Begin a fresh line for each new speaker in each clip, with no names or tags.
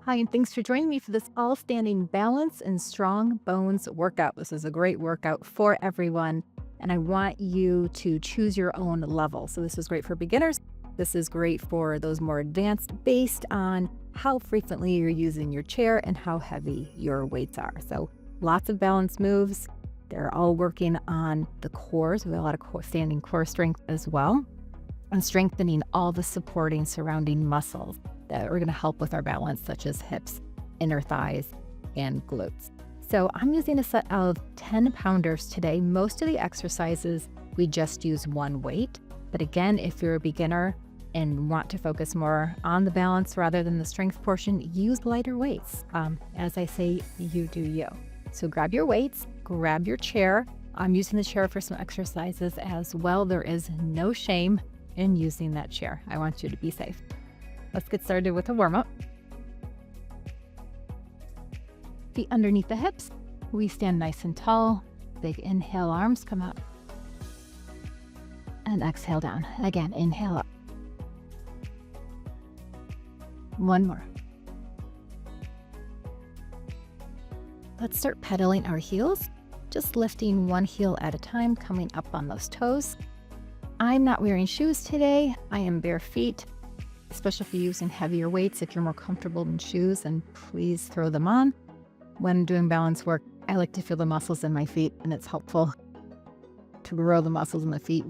Hi, and thanks for joining me for this all-standing balance and strong bones workout. This is a great workout for everyone, and I want you to choose your own level. So this is great for beginners. This is great for those more advanced based on how frequently you're using your chair and how heavy your weights are. So lots of balance moves. They're all working on the core, so we have a lot of standing core strength as well, and strengthening all the supporting surrounding muscles that are going to help with our balance, such as hips, inner thighs, and glutes. So I'm using a set of 10 pounders today. Most of the exercises, we just use one weight. But again, if you're a beginner and want to focus more on the balance rather than the strength portion, use lighter weights. As I say, you do you. So grab your weights, grab your chair. I'm using the chair for some exercises as well. There is no shame in using that chair. I want you to be safe. Let's get started with a warm-up. Feet underneath the hips. We stand nice and tall. Big inhale, arms come up. And exhale down. Again, inhale up. One more. Let's start pedaling our heels. Just lifting one heel at a time, coming up on those toes. I'm not wearing shoes today. I am bare feet. Especially if you're using heavier weights. If you're more comfortable in shoes, then please throw them on. When doing balance work, I like to feel the muscles in my feet, and it's helpful to grow the muscles in the feet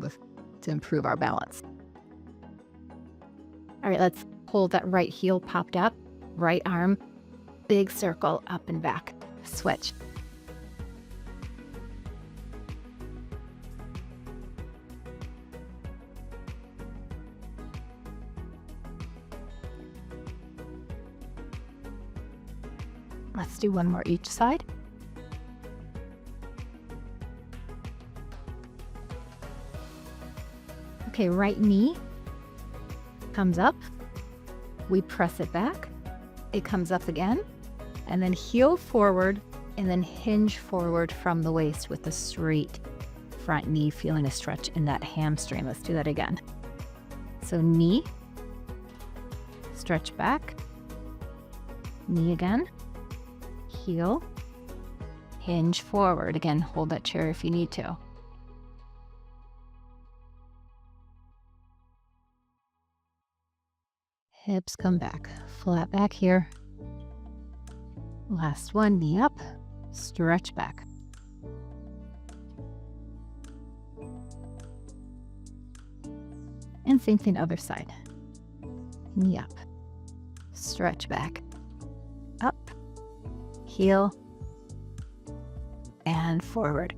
to improve our balance. All right, let's hold that right heel popped up, right arm, big circle up and back. Switch. Let's do one more each side. Okay, right knee comes up. We press it back. It comes up again. And then heel forward and then hinge forward from the waist with a straight front knee, feeling a stretch in that hamstring. Let's do that again. So knee, stretch back, knee again. Heel, hinge forward. Again, hold that chair if you need to. Hips come back, flat back here. Last one, knee up, stretch back. And same thing other side. Knee up, stretch back, up, heel, and forward.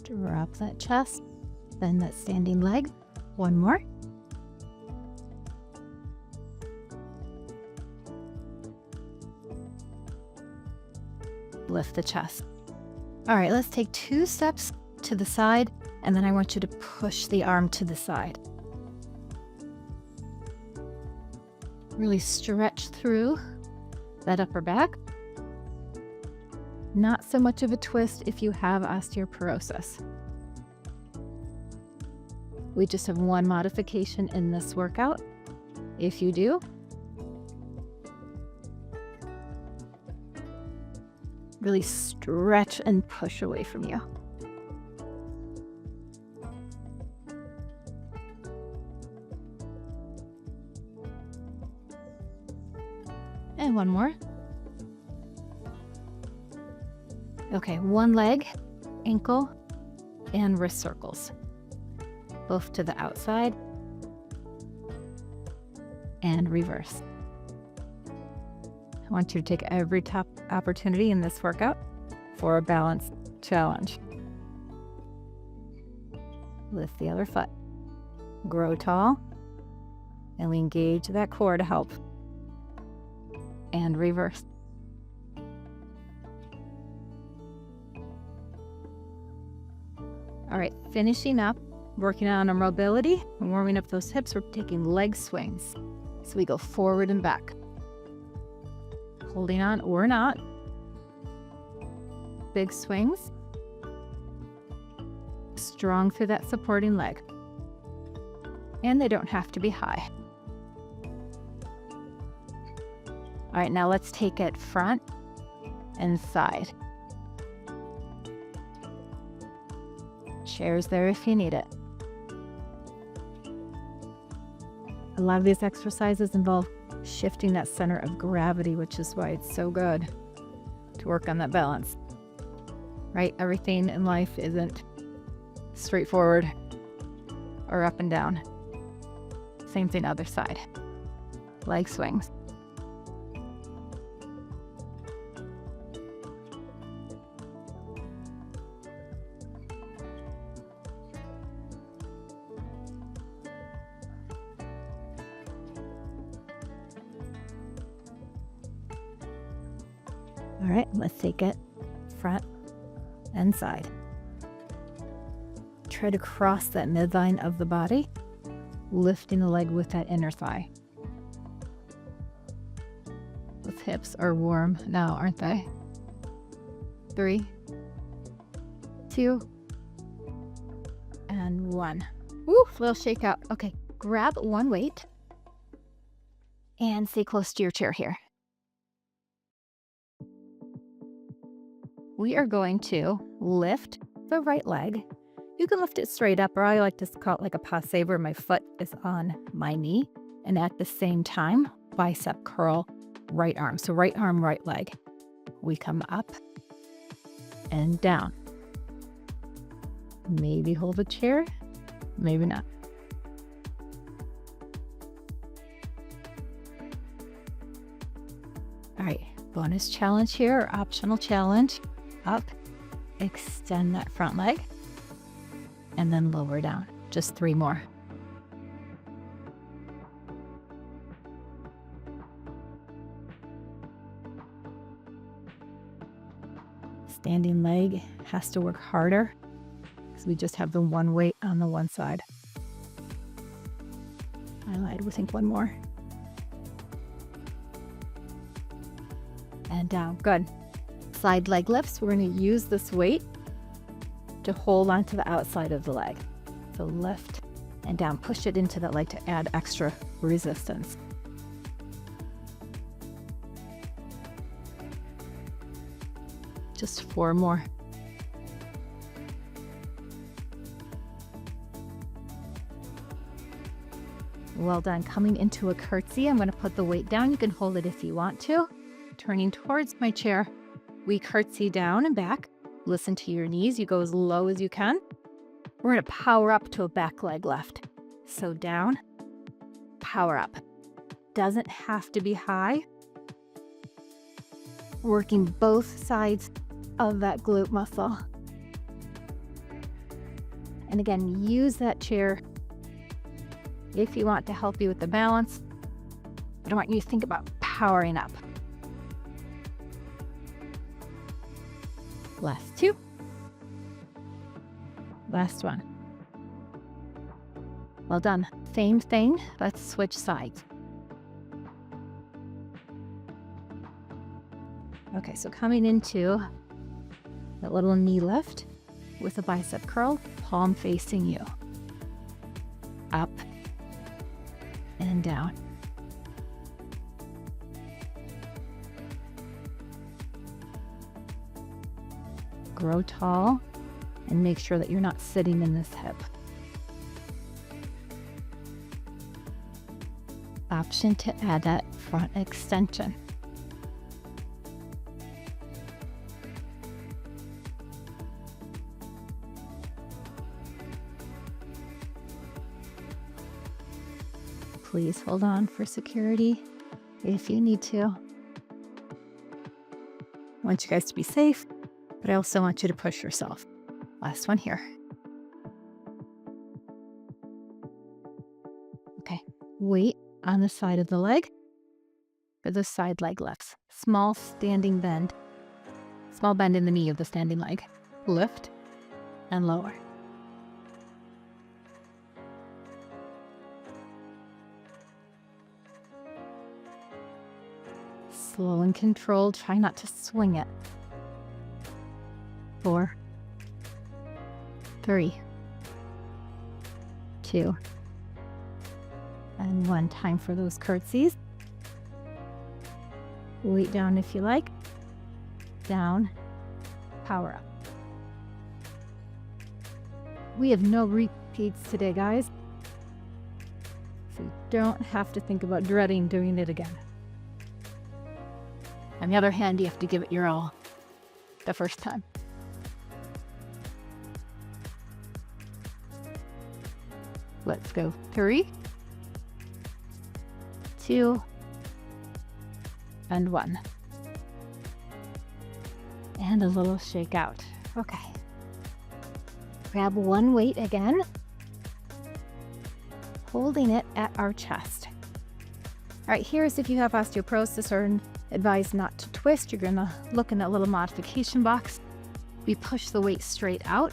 Drop that chest, bend that standing leg. One more. Lift the chest. All right, let's take 2 steps to the side, and then I want you to push the arm to the side. Really stretch through that upper back. Not so much of a twist if you have osteoporosis. We just have one modification in this workout. If you do, really stretch and push away from you. And one more. Okay, one leg, ankle, and wrist circles. Both to the outside and reverse. I want you to take every top opportunity in this workout for a balance challenge. Lift the other foot. Grow tall, and we engage that core to help. And reverse. All right, finishing up, working on our mobility and warming up those hips. We're taking leg swings. So we go forward and back. holding on or not. Big swings. Strong through that supporting leg. And they don't have to be high. All right, now let's take it front and side. Chairs there if you need it. A lot of these exercises involve shifting that center of gravity, which is why it's so good to work on that balance. Right? Everything in life isn't straightforward or up and down. Same thing other side. Leg swings. All right, let's take it front and side. Try to cross that midline of the body, lifting the leg with that inner thigh. Those hips are warm now, aren't they? 3, 2, and 1. Woo, little shake out. Okay, grab one weight and stay close to your chair here. We are going to lift the right leg. You can lift it straight up, or I like to call it like a passe where my foot is on my knee. And at the same time, bicep curl, right arm. So right arm, right leg. We come up and down. Maybe hold a chair, maybe not. All right, bonus challenge here, or optional challenge. Up, extend that front leg, and then lower down. Just 3 more. Standing leg has to work harder because we just have the one weight on the one side. I lied, we think 1 more. And down, good. Side leg lifts, we're going to use this weight to hold onto the outside of the leg. So lift and down, push it into that leg to add extra resistance. Just 4 more. Well done. Coming into a curtsy, I'm going to put the weight down. You can hold it if you want to. Turning towards my chair, we curtsy down and back. Listen to your knees. You go as low as you can. We're going to power up to a back leg lift. So down, power up. Doesn't have to be high. Working both sides of that glute muscle. And again, use that chair if you want to help you with the balance. I don't want you to think about powering up. Last 2. Last 1. Well done. Same thing. Let's switch sides. Okay, so coming into that little knee lift with a bicep curl, palm facing you. Up and down. Grow tall and make sure that you're not sitting in this hip. Option to add that front extension. Please hold on for security if you need to. I want you guys to be safe, but I also want you to push yourself. Last one here. Okay, weight on the side of the leg for the side leg lifts. Small standing bend. Small bend in the knee of the standing leg. Lift and lower. Slow and controlled. Try not to swing it. 4, 3, 2, and 1. Time for those curtsies. Weight down if you like. Down. Power up. We have no repeats today, guys. So you don't have to think about dreading doing it again. On the other hand, you have to give it your all the first time. Let's go. 3, 2, and 1. And a little shake out. Okay. Grab one weight again, holding it at our chest. All right, here's if you have osteoporosis or advised not to twist. You're gonna look in that little modification box. We push the weight straight out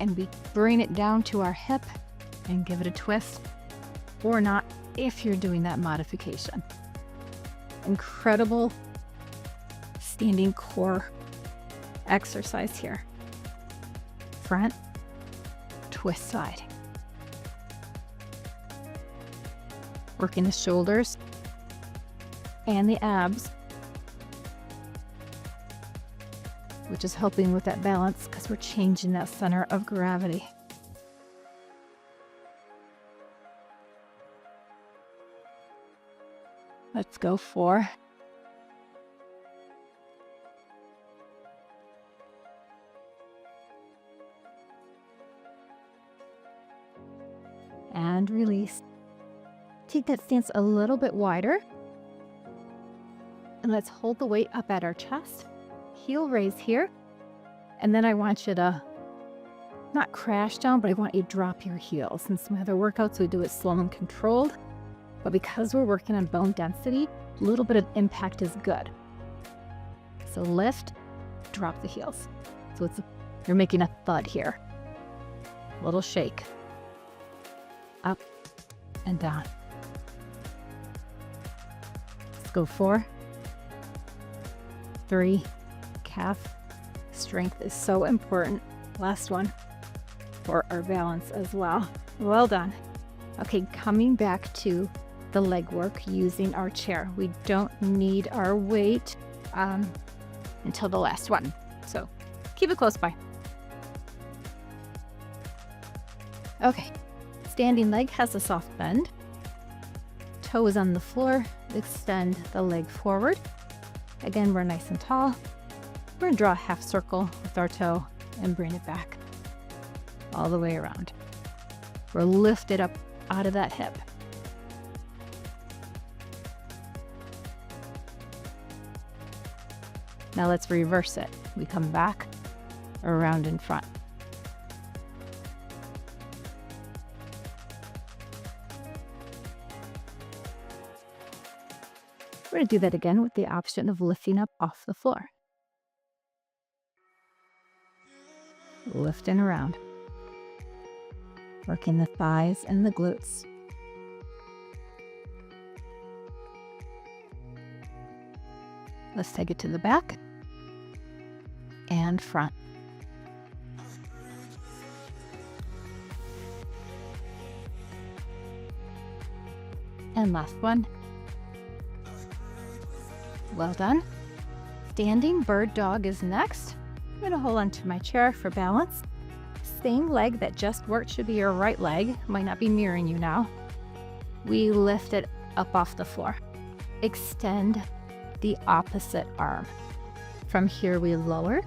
and we bring it down to our hip and give it a twist, or not if you're doing that modification. Incredible standing core exercise here. Front, twist side. Working the shoulders and the abs, which is helping with that balance because we're changing that center of gravity. Let's go 4. And release. Take that stance a little bit wider. And let's hold the weight up at our chest. Heel raise here. And then I want you to not crash down, but I want you to drop your heels. In some other workouts, we do it slow and controlled. But because we're working on bone density, a little bit of impact is good. So lift, drop the heels. So you're making a thud here. Little shake. Up and down. Let's go 4, 3, calf. Strength is so important. Last one for our balance as well. Well done. Okay, coming back to the leg work using our chair. We don't need our weight until the last one. So keep it close by. Okay. Standing leg has a soft bend. Toe is on the floor. Extend the leg forward. Again, we're nice and tall. We're gonna draw a half circle with our toe and bring it back all the way around. We're lifted up out of that hip. Now let's reverse it. We come back around in front. We're going to do that again with the option of lifting up off the floor. Lifting around. Working the thighs and the glutes. Let's take it to the back and front. And last one. Well done. Standing bird dog is next. I'm going to hold onto my chair for balance. Same leg that just worked should be your right leg. Might not be mirroring you now. We lift it up off the floor. Extend the opposite arm. From here we lower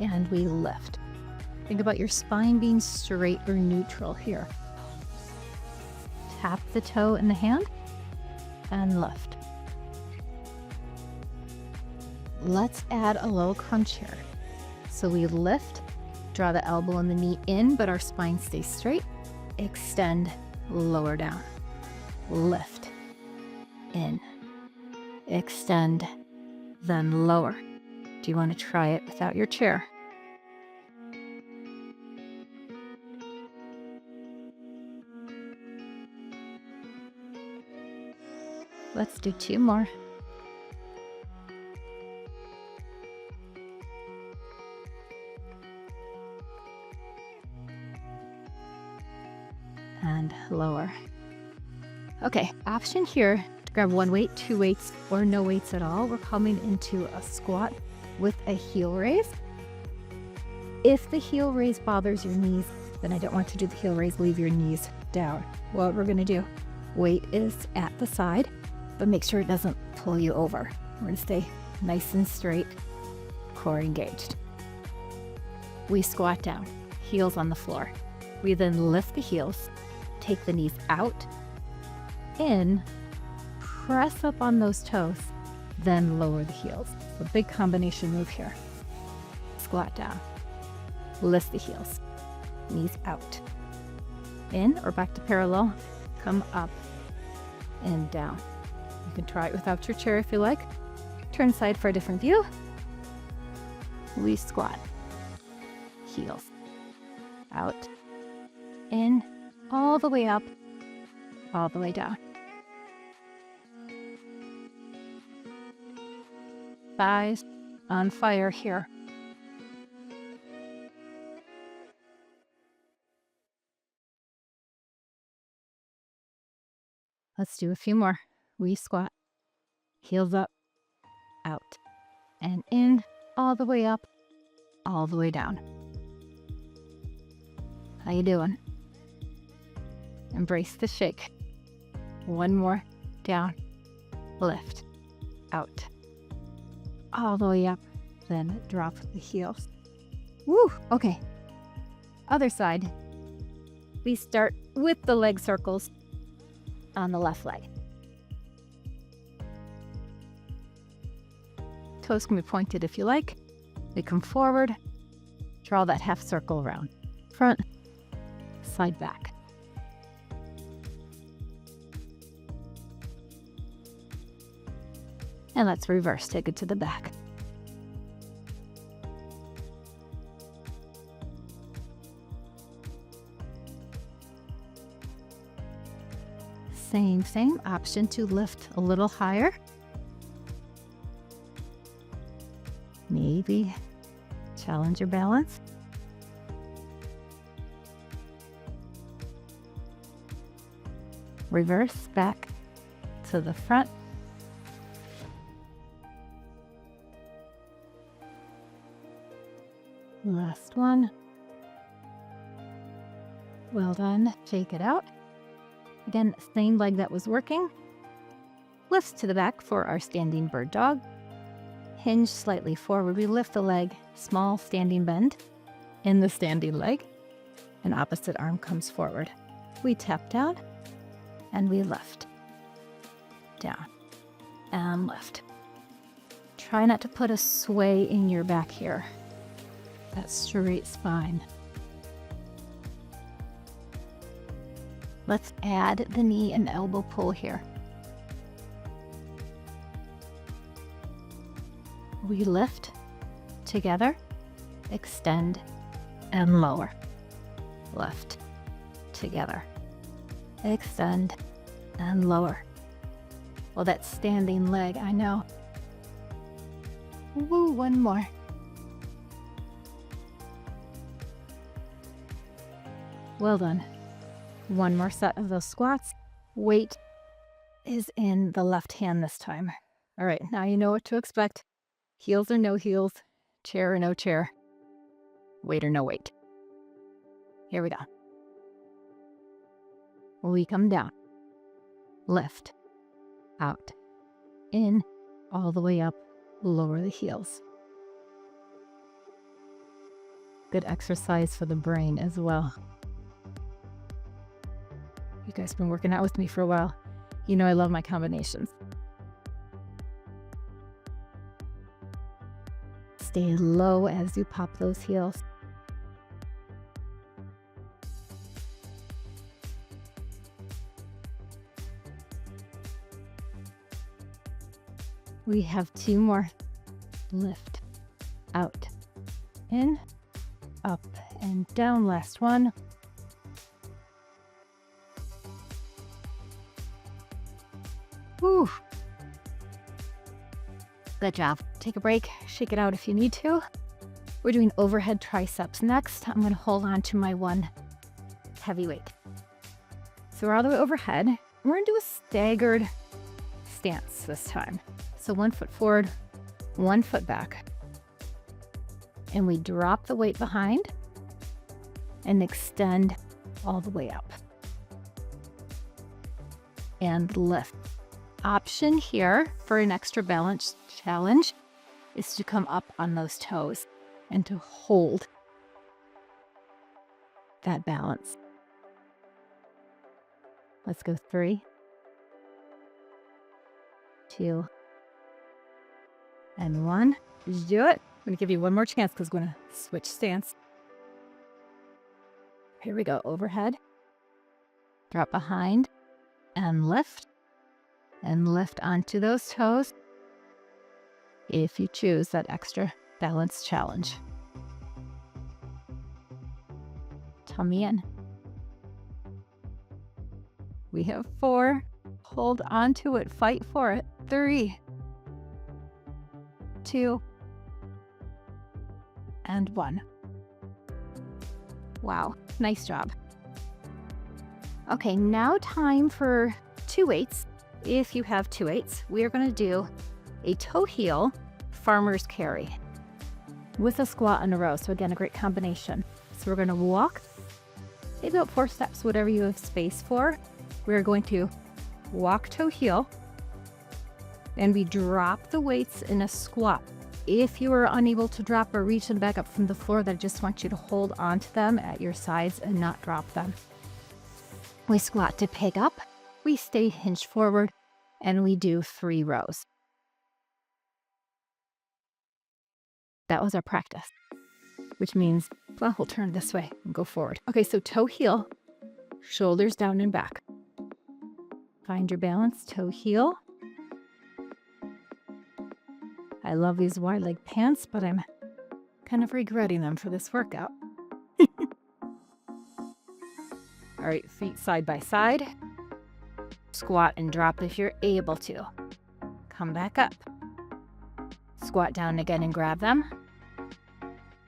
and we lift. Think about your spine being straight or neutral here. Tap the toe in the hand and lift. Let's add a little crunch here. So we lift, draw the elbow and the knee in, but our spine stays straight. Extend, lower down. Lift, in. Extend, then lower. Do you want to try it without your chair? Let's do 2 more. and lower. Okay, option here to grab one weight, two weights, or no weights at all. We're coming into a squat with a heel raise. If the heel raise bothers your knees, then I don't want to do the heel raise, leave your knees down. What we're gonna do, weight is at the side, but make sure it doesn't pull you over. We're gonna stay nice and straight, core engaged. We squat down, heels on the floor. We then lift the heels, take the knees out, in, press up on those toes, then lower the heels. A big combination move here. Squat down, lift the heels, knees out, in or back to parallel, come up and down. You can try it without your chair if you like. Turn side for a different view. We squat, heels, out, in, all the way up, all the way down. Thighs on fire here. Let's do a few more. We squat, heels up, out, and in, all the way up, all the way down. How you doing? Embrace the shake. One more, down, lift, out, all the way up, then drop the heels. Woo, okay. Other side. We start with the leg circles on the left leg. Toes can be pointed if you like. We come forward, draw that half circle around. Front, side, back. And let's reverse, take it to the back. Same option to lift a little higher. Maybe challenge your balance. Reverse back to the front. Last one. Well done. Shake it out. Again, same leg that was working. Lifts to the back for our standing bird dog. Hinge slightly forward. We lift the leg, small standing bend in the standing leg, and opposite arm comes forward. We tap down and we lift. Down and lift. Try not to put a sway in your back here. That straight spine. Let's add the knee and elbow pull here. We lift together, extend, and lower. Lift together, extend, and lower. Well, that standing leg, I know. Woo, one more. Well done. One more set of those squats. Weight is in the left hand this time. All right, now you know what to expect. Heels or no heels, chair or no chair, weight or no weight. Here we go. We come down, lift, out, in, all the way up, lower the heels. Good exercise for the brain as well. You guys have been working out with me for a while. You know I love my combinations. Stay low as you pop those heels. We have two more. Lift, out, in, up, and down. Last one. Whew. Good job. Take a break, shake it out if you need to. We're doing overhead triceps next. I'm going to hold on to my one heavy weight. So we're all the way overhead. We're gonna do a staggered stance this time. So 1 foot forward, 1 foot back. And we drop the weight behind and extend all the way up. And lift. Option here for an extra balance challenge is to come up on those toes and to hold that balance. Let's go 3, 2, and 1. Did you do it? I'm gonna give you one more chance because we're gonna switch stance. Here we go, overhead. Drop behind and lift onto those toes if you choose that extra balance challenge. Tummy in. We have 4. Hold on to it. Fight for it. 3, 2, and 1. Wow, nice job. Okay, now time for 2 weights. If you have 2 weights, we are going to do a toe heel farmer's carry with a squat in a row. So again, a great combination. So we're going to walk maybe about 4 steps, whatever you have space for. We're going to walk toe heel, and we drop the weights in a squat. If you are unable to drop or reach them back up from the floor, then I just want you to hold on to them at your sides and not drop them. We squat to pick up, we stay hinged forward, and we do 3 rows. That was our practice, which means, well, we'll turn this way and go forward. Okay, so toe heel, shoulders down and back. Find your balance, toe heel. I love these wide leg pants, but I'm kind of regretting them for this workout. All right, feet side by side. Squat and drop if you're able to. Come back up. Squat down again and grab them.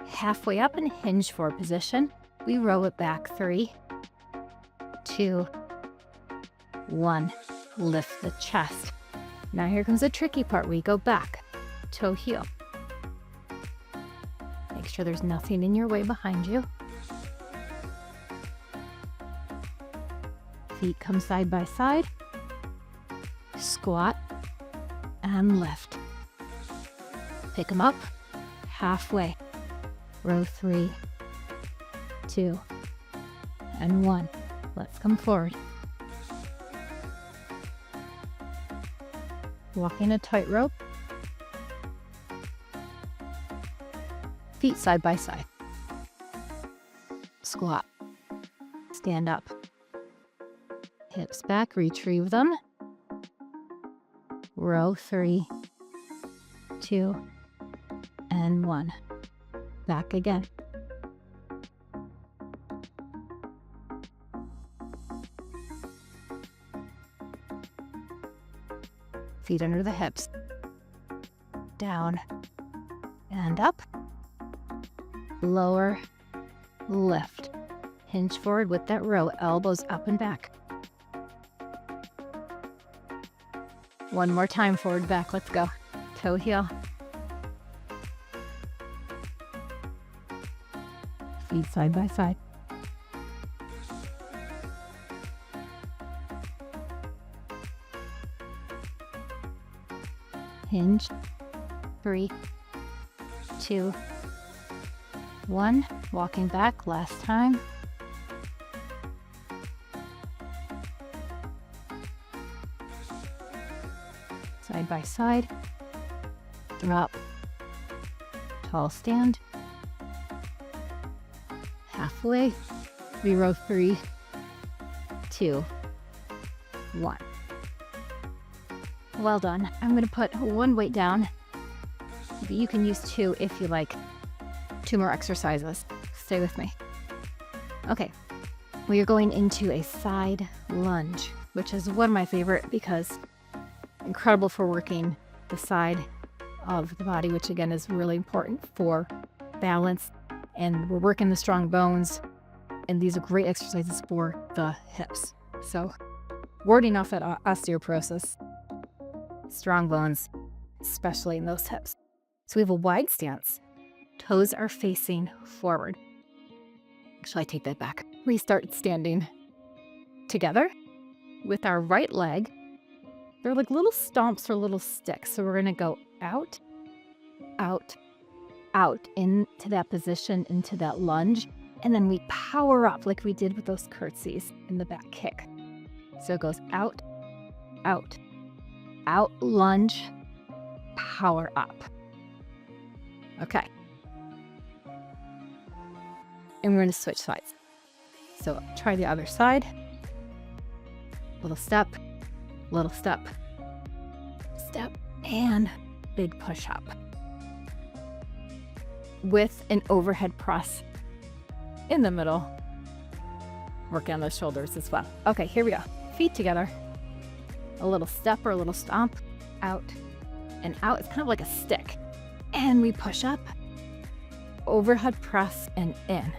Halfway up and hinge forward position. We row it back. 3, 2, 1. Lift the chest. Now here comes the tricky part. We go back. Toe heel. Make sure there's nothing in your way behind you. Feet come side by side. Squat and lift. Pick them up. Halfway. Row 3, 2, and 1. Let's come forward. Walking a tightrope. Feet side by side. Squat. Stand up. Hips back, retrieve them. Row 3, 2, and 1. Back again. Feet under the hips. Down and up. Lower, lift. Hinge forward with that row, elbows up and back. One more time, forward, back, let's go. Toe heel. Feet side by side. Hinge. 3, 2, 1. Walking back, last time. Side by side. Drop. Tall stand. Halfway. We row 3, 2, 1. Well done. I'm going to put 1 weight down, but you can use 2 if you like. 2 more exercises. Stay with me. Okay, we are going into a side lunge, which is one of my favorite because incredible for working the side of the body, which again is really important for balance. And we're working the strong bones, and these are great exercises for the hips. So warding off that osteoporosis, strong bones, especially in those hips. So we have a wide stance. Toes are facing forward. Actually, I take that back. We start standing together with our right leg. They're like little stomps or little sticks. So we're going to go out, out, out into that position, into that lunge. And then we power up like we did with those curtsies in the back kick. So it goes out, out, out, lunge, power up. Okay. And we're going to switch sides. So try the other side. Little step, step, and big push up. With an overhead press in the middle. Work on those shoulders as well. Okay, here we go. Feet together. A little step or a little stomp. Out and out. It's kind of like a stick. And we push up. Overhead press and in.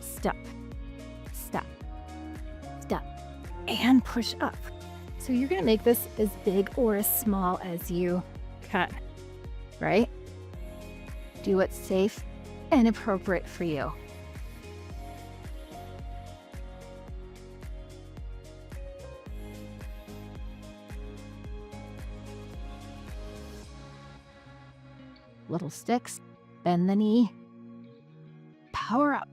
Step, step, step, and push up. So you're going to make this as big or as small as you can, right? Do what's safe and appropriate for you. Little sticks, bend the knee, power up.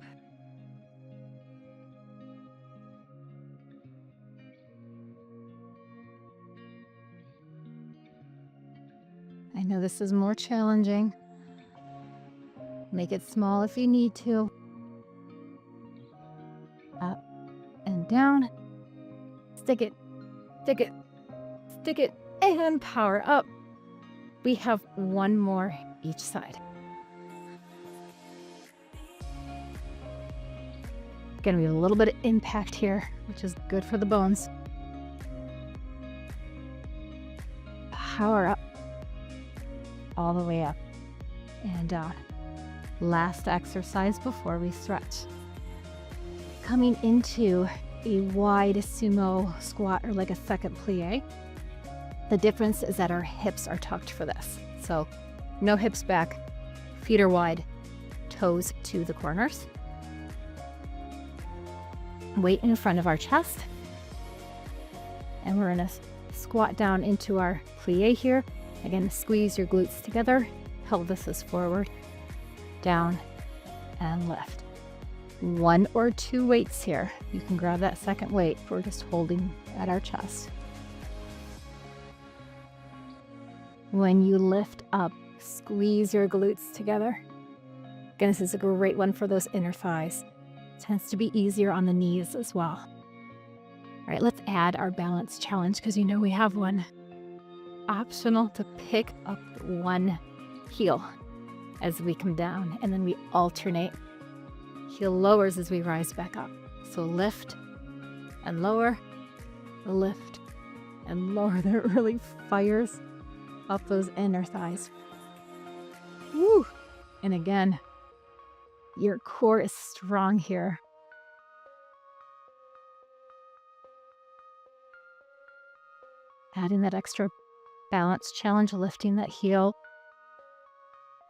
I know this is more challenging. Make it small if you need to. Up and down. Stick it, stick it, stick it, and power up. We have one more each side. Gonna be a little bit of impact here, which is good for the bones. Power up. All the way up and down. Last exercise before we stretch. Coming into a wide sumo squat or like a second plie. The difference is that our hips are tucked for this. So no hips back, feet are wide, toes to the corners. Weight in front of our chest. And we're gonna squat down into our plie here. Again, squeeze your glutes together, pelvis is forward, down, and lift. 1 or 2 weights here. You can grab that second weight if we're just holding at our chest. When you lift up, squeeze your glutes together. Again, this is a great one for those inner thighs. It tends to be easier on the knees as well. All right, let's add our balance challenge because you know we have one. Optional to pick up one heel as we come down, and then we alternate. Heel lowers as we rise back up. So lift and lower, lift and lower. That really fires up those inner thighs. Woo! And again, your core is strong here. Adding that extra balance challenge, lifting that heel,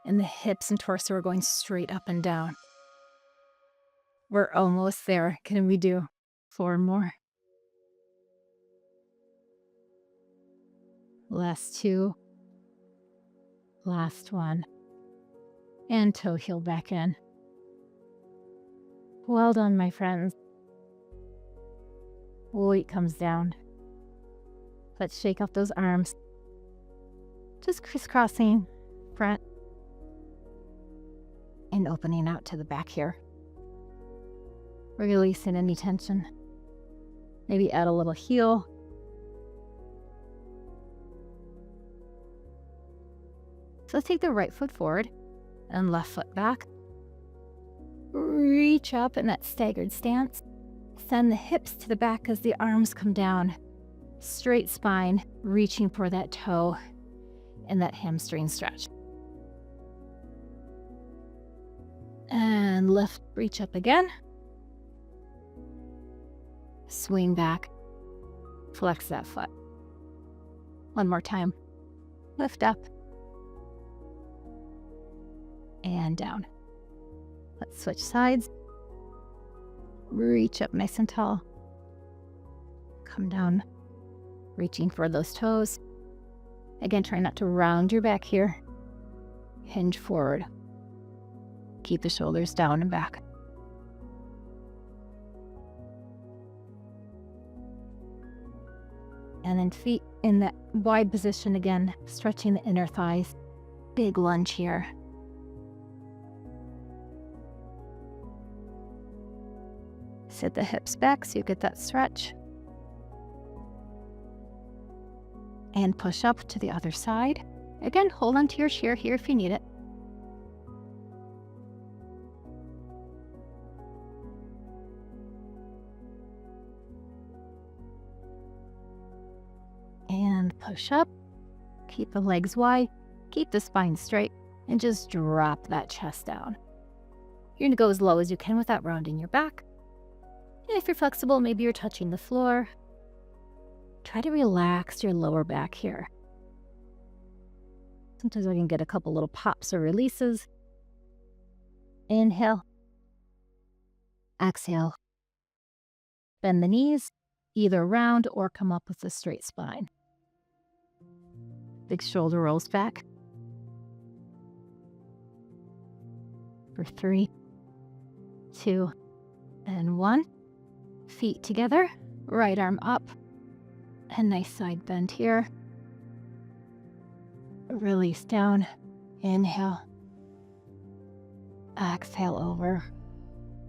and the hips and torso are going straight up and down. We're almost there. Can we do 4 more? Last 2. Last 1. And toe heel back in. Well done, my friends. Weight comes down. Let's shake off those arms. Just crisscrossing front and opening out to the back here. Releasing any tension. Maybe add a little heel. So let's take the right foot forward and left foot back. Reach up in that staggered stance. Send the hips to the back as the arms come down. Straight spine, reaching for that toe and that hamstring stretch. And lift, reach up again. Swing back Flex that foot. One more time. Lift up. And down. Let's switch sides. Reach up nice and tall. Come down, reaching for those toes. Again, try not to round your back here. Hinge forward. Keep the shoulders down and back. And then feet in that wide position again, stretching the inner thighs. Big lunge here. Sit the hips back so you get that stretch. And push up to the other side. Again, hold on to your chair here if you need it. And push up. Keep the legs wide. Keep the spine straight. And just drop that chest down. You're going to go as low as you can without rounding your back. And if you're flexible, maybe you're touching the floor. Try to relax your lower back here. Sometimes I can get a couple little pops or releases. Inhale. Exhale. Bend the knees, either round or come up with a straight spine. Big shoulder rolls back. For 3, 2, and 1. Feet together, right arm up. A nice side bend here. Release down. Inhale. Exhale over.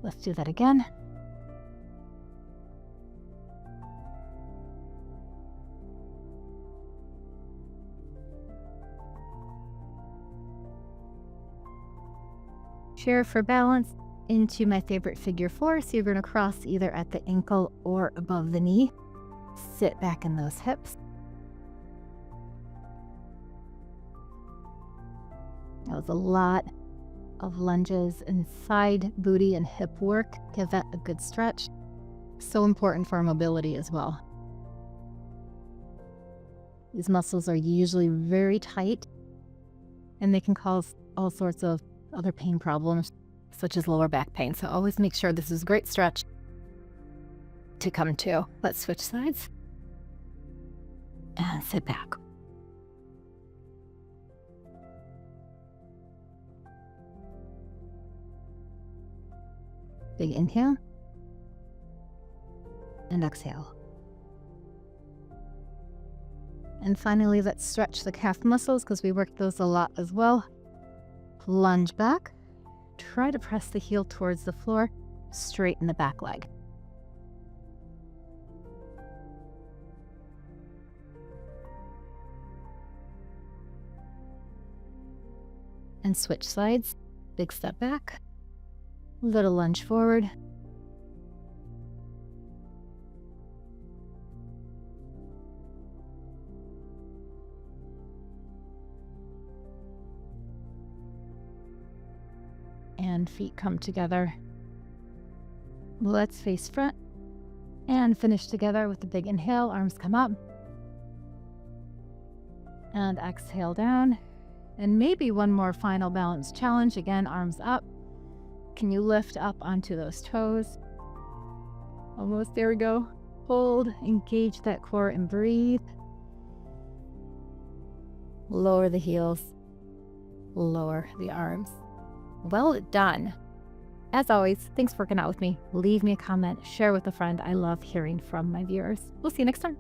Let's do that again. Chair for balance into my favorite figure 4. So you're going to cross either at the ankle or above the knee. Sit back in those hips. That was a lot of lunges and side, booty, and hip work. Give that a good stretch. So important for our mobility as well. These muscles are usually very tight, and they can cause all sorts of other pain problems, such as lower back pain. So always make sure this is a great stretch to come to. Let's switch sides and sit back. Big inhale and exhale. And finally, let's stretch the calf muscles because we worked those a lot as well. Lunge back. Try to press the heel towards the floor. Straighten the back leg. And switch sides. Big step back. Little lunge forward. And feet come together. Let's face front and finish together with a big inhale. Arms come up. And exhale down. And maybe one more final balance challenge. Again, arms up. Can you lift up onto those toes? Almost, there we go. Hold, engage that core and breathe. Lower the heels, lower the arms. Well done. As always, thanks for working out with me. Leave me a comment, share with a friend. I love hearing from my viewers. We'll see you next time.